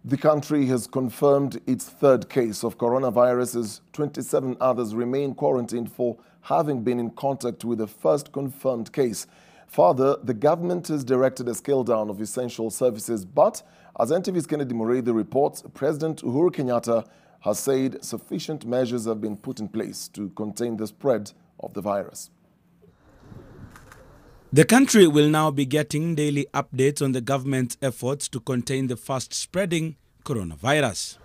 The country has confirmed its third case of coronavirus as 27 others remain quarantined for having been in contact with the first confirmed case. Further, the government has directed a scale down of essential services, but as NTV's Kennedy Muredi reports, President Uhuru Kenyatta has said sufficient measures have been put in place to contain the spread of the virus. The country will now be getting daily updates on the government's efforts to contain the fast-spreading coronavirus.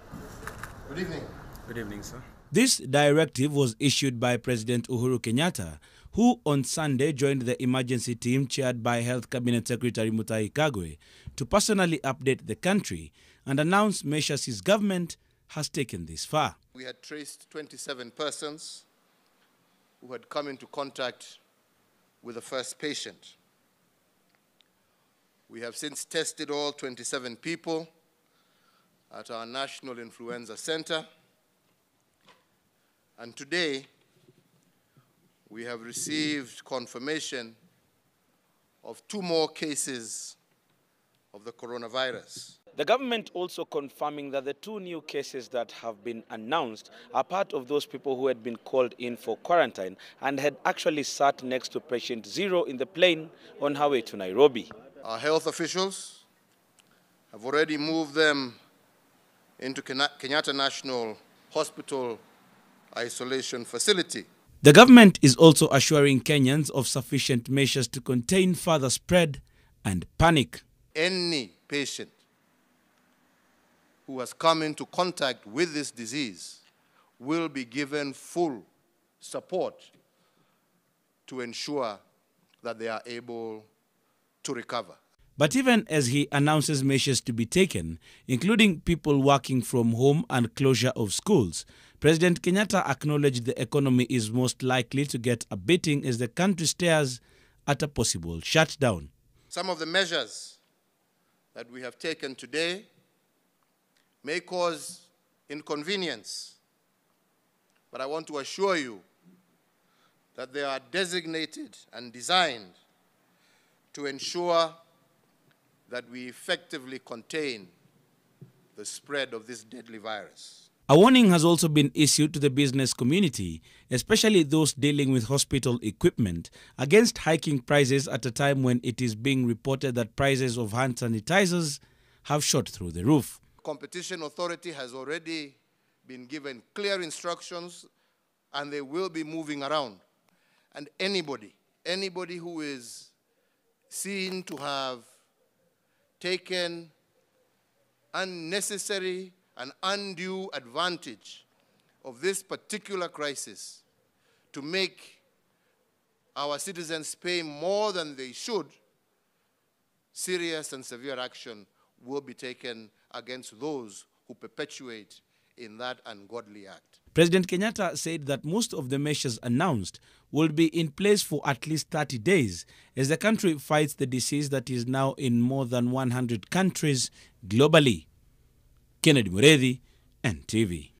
Good evening. Good evening, sir. This directive was issued by President Uhuru Kenyatta, who on Sunday joined the emergency team chaired by Health Cabinet Secretary Mutahi Kagwe to personally update the country and announce measures his government has taken this far. We had traced 27 persons who had come into contact with the first patient. We have since tested all 27 people at our National Influenza Center, and today we have received confirmation of 2 more cases of the coronavirus. The government also confirming that the 2 new cases that have been announced are part of those people who had been called in for quarantine and had actually sat next to patient 0 in the plane on her way to Nairobi. Our health officials have already moved them into Kenyatta National Hospital isolation facility. The government is also assuring Kenyans of sufficient measures to contain further spread and panic. Any patient who has come into contact with this disease will be given full support to ensure that they are able to recover. But even as he announces measures to be taken, including people working from home and closure of schools, President Kenyatta acknowledged the economy is most likely to get a beating as the country stares at a possible shutdown. Some of the measures that we have taken today may cause inconvenience, but I want to assure you that they are designated and designed to ensure that we effectively contain the spread of this deadly virus. A warning has also been issued to the business community, especially those dealing with hospital equipment, against hiking prices at a time when it is being reported that prices of hand sanitizers have shot through the roof. Competition Authority has already been given clear instructions, and they will be moving around. And anybody who is seen to have taken unnecessary and undue advantage of this particular crisis to make our citizens pay more than they should, serious and severe action will be taken against those who perpetuate in that ungodly act. President Kenyatta said that most of the measures announced will be in place for at least 30 days as the country fights the disease that is now in more than 100 countries globally. Kennedy Muredi, NTV.